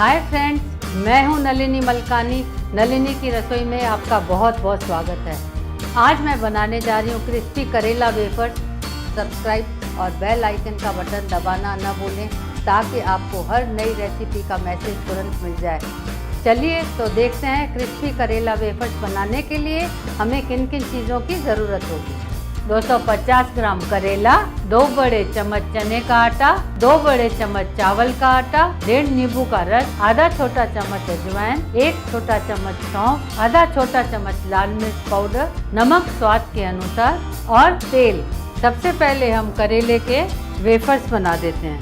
Hi friends, मैं हूं नलिनी मलकानी। नलिनी की रसोई में आपका बहुत बहुत स्वागत है। आज मैं बनाने जा रही हूं क्रिस्पी करेला वेफर्स। सब्सक्राइब और बेल आइकन का बटन दबाना न भूलें ताकि आपको हर नई रेसिपी का मैसेज तुरंत मिल जाए। चलिए तो देखते हैं क्रिस्पी करेला वेफर्स बनाने के लिए हमें किन किन चीज़ों की ज़रूरत होगी। 250 ग्राम करेला, 2 बड़े चम्मच चने का आटा, 2 बड़े चम्मच चावल का आटा, 1.5 नींबू का रस, आधा छोटा चम्मच अजवाइन, 1 छोटा चम्मच सौंफ, आधा छोटा चम्मच लाल मिर्च पाउडर, नमक स्वाद के अनुसार और तेल। सबसे पहले हम करेले के वेफर्स बना देते हैं।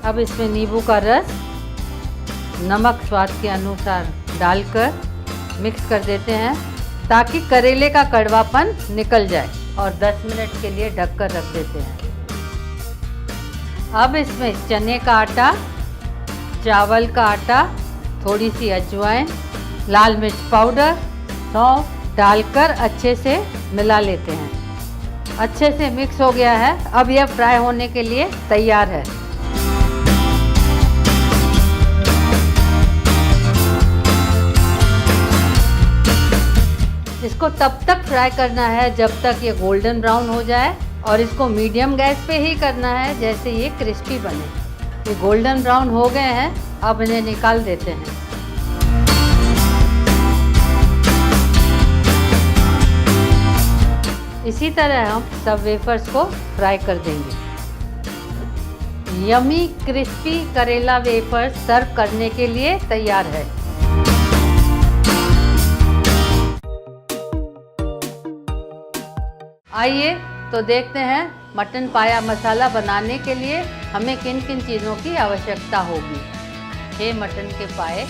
अब इसमें नींबू का रस, नमक स्वाद के अनुसार डालकर मिक्स कर देते हैं ताकि करेले का कड़वापन निकल जाए और 10 मिनट के लिए ढककर रख देते हैं। अब इसमें चने का आटा, चावल का आटा, थोड़ी सी अजवाइन, लाल मिर्च पाउडर, सौंफ डालकर अच्छे से मिला लेते हैं। अच्छे से मिक्स हो गया है। अब यह फ्राई होने के लिए तैयार है। इसको तब तक फ्राई करना है जब तक ये गोल्डन ब्राउन हो जाए और इसको मीडियम गैस पे ही करना है जैसे ये क्रिस्पी बने। ये गोल्डन ब्राउन हो गए हैं, अब इन्हें निकाल देते हैं। इसी तरह हम सब वेफर्स को फ्राई कर देंगे। यमी क्रिस्पी करेला वेफर्स सर्व करने के लिए तैयार है। आइए तो देखते हैं मटन पाया मसाला बनाने के लिए हमें किन किन चीज़ों की आवश्यकता होगी। 6 मटन के पाए,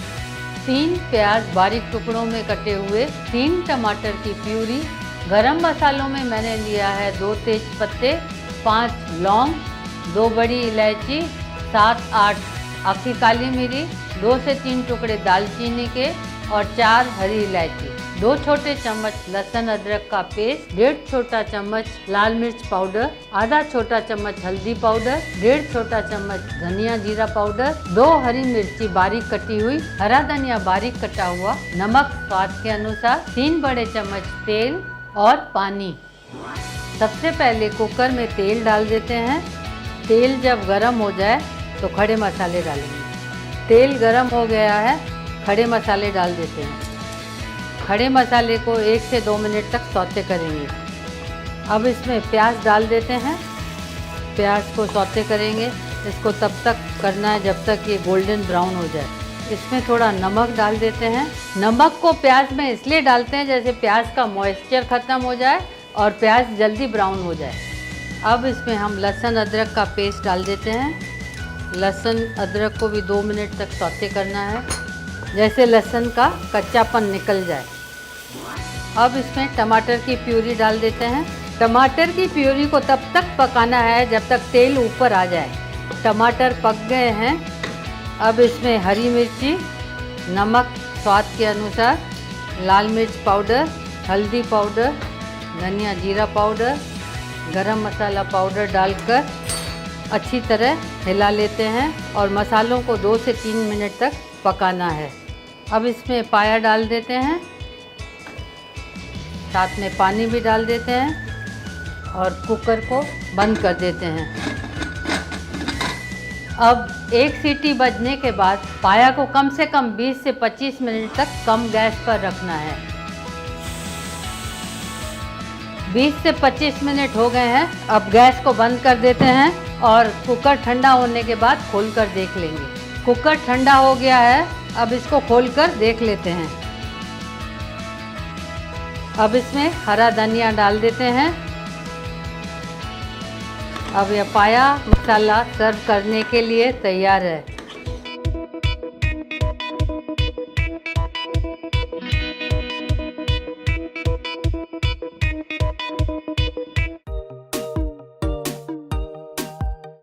3 प्याज बारीक टुकड़ों में कटे हुए, 3 टमाटर की प्यूरी। गरम मसालों में मैंने लिया है 2 तेज पत्ते, 5 लौंग, 2 बड़ी इलायची, 7-8 अख्खी काली मिरी, 2 से 3 टुकड़े दालचीनी के और 4 हरी इलायची, 2 छोटे चम्मच लहसुन अदरक का पेस्ट, 1.5 छोटा चम्मच लाल मिर्च पाउडर, आधा छोटा चम्मच हल्दी पाउडर, 1.5 छोटा चम्मच धनिया जीरा पाउडर, 2 हरी मिर्ची बारीक कटी हुई, हरा धनिया बारीक कटा हुआ, नमक स्वाद के अनुसार, 3 बड़े चम्मच तेल और पानी। सबसे पहले कुकर में तेल डाल देते हैं। तेल जब गर्म हो जाए तो खड़े मसाले डालेंगे। तेल गर्म हो गया है, खड़े मसाले डाल देते हैं। खड़े मसाले को 1 से 2 मिनट तक सौते करेंगे। अब इसमें प्याज डाल देते हैं। प्याज को सौते करेंगे। इसको तब तक करना है जब तक ये गोल्डन ब्राउन हो जाए। इसमें थोड़ा नमक डाल देते हैं। नमक को प्याज में इसलिए डालते हैं जैसे प्याज का मॉइस्चर ख़त्म हो जाए और प्याज जल्दी ब्राउन हो जाए। अब इसमें हम लहसुन अदरक का पेस्ट डाल देते हैं। लहसुन अदरक को भी 2 मिनट तक सौते करना है जैसे लहसुन का कच्चापन निकल जाए। अब इसमें टमाटर की प्यूरी डाल देते हैं। टमाटर की प्यूरी को तब तक पकाना है जब तक तेल ऊपर आ जाए। टमाटर पक गए हैं। अब इसमें हरी मिर्ची, नमक स्वाद के अनुसार, लाल मिर्च पाउडर, हल्दी पाउडर, धनिया जीरा पाउडर, गरम मसाला पाउडर डालकर अच्छी तरह हिला लेते हैं और मसालों को 2 से 3 मिनट तक पकाना है। अब इसमें पाया डाल देते हैं, साथ में पानी भी डाल देते हैं और कुकर को बंद कर देते हैं। अब 1 सीटी बजने के बाद पाया को कम से कम 20 से 25 मिनट तक कम गैस पर रखना है। 20 से 25 मिनट हो गए हैं। अब गैस को बंद कर देते हैं और कुकर ठंडा होने के बाद खोलकर देख लेंगे। कुकर ठंडा हो गया है। अब इसको खोलकर देख लेते हैं। अब इसमें हरा धनिया डाल देते हैं। अब यह पाया मसाला सर्व करने के लिए तैयार है।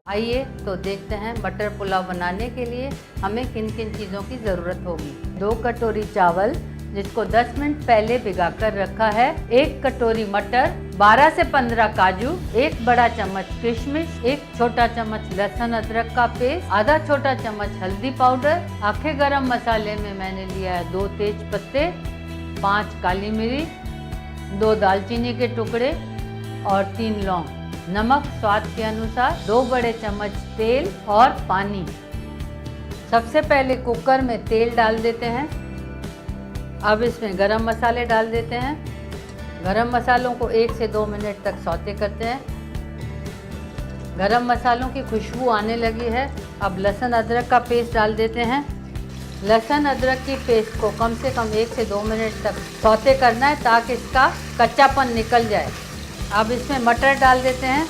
आइए तो देखते हैं मटर पुलाव बनाने के लिए हमें किन किन चीज़ों की ज़रूरत होगी। 2 कटोरी चावल जिसको 10 मिनट पहले भिगाकर रखा है, 1 कटोरी मटर, 12 से 15 काजू, 1 बड़ा चम्मच किशमिश, 1 छोटा चम्मच लहसुन अदरक का पेस्ट, आधा छोटा चम्मच हल्दी पाउडर। आखे गरम मसाले में मैंने लिया है 2 तेज पत्ते, 5 काली मिर्च, 2 दालचीनी के टुकड़े और 3 लौंग। नमक स्वाद के अनुसार, 2 बड़े चम्मच तेल और पानी। सबसे पहले कुकर में तेल डाल देते हैं। अब इसमें गरम मसाले डाल देते हैं। गरम मसालों को 1 से 2 मिनट तक सौते करते हैं। गरम मसालों की खुशबू आने लगी है। अब लहसुन अदरक का पेस्ट डाल देते हैं। लहसुन अदरक की पेस्ट को कम से कम 1 से 2 मिनट तक सौते करना है ताकि इसका कच्चापन निकल जाए। अब इसमें मटर डाल देते हैं।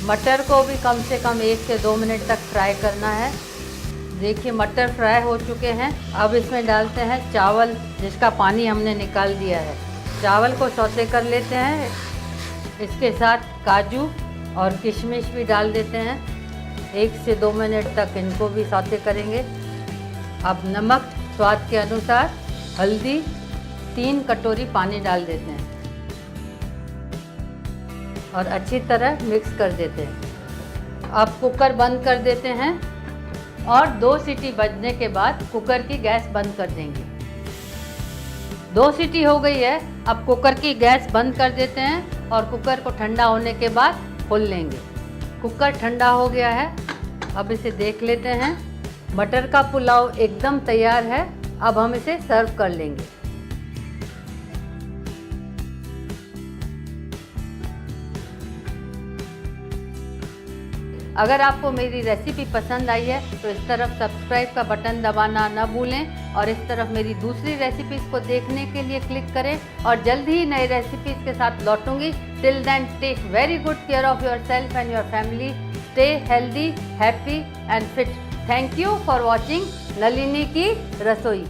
मटर को भी कम से कम 1 से 2 मिनट तक फ्राई करना है। देखिए मटर फ्राई हो चुके हैं। अब इसमें डालते हैं चावल जिसका पानी हमने निकाल दिया है। चावल को सौते कर लेते हैं। इसके साथ काजू और किशमिश भी डाल देते हैं। 1 से 2 मिनट तक इनको भी सौते करेंगे। अब नमक स्वाद के अनुसार, हल्दी, 3 कटोरी पानी डाल देते हैं और अच्छी तरह मिक्स कर देते हैं। अब कुकर बंद कर देते हैं और 2 सीटी बजने के बाद कुकर की गैस बंद कर देंगे। 2 सीटी हो गई है। अब कुकर की गैस बंद कर देते हैं और कुकर को ठंडा होने के बाद खोल लेंगे। कुकर ठंडा हो गया है। अब इसे देख लेते हैं। मटर का पुलाव एकदम तैयार है। अब हम इसे सर्व कर लेंगे। अगर आपको मेरी रेसिपी पसंद आई है तो इस तरफ सब्सक्राइब का बटन दबाना न भूलें और इस तरफ मेरी दूसरी रेसिपीज़ को देखने के लिए क्लिक करें और जल्द ही नई रेसिपीज़ के साथ लौटूंगी। Till then take very good care of yourself and your family. Stay healthy, happy and fit. Thank you for watching Nalini की रसोई।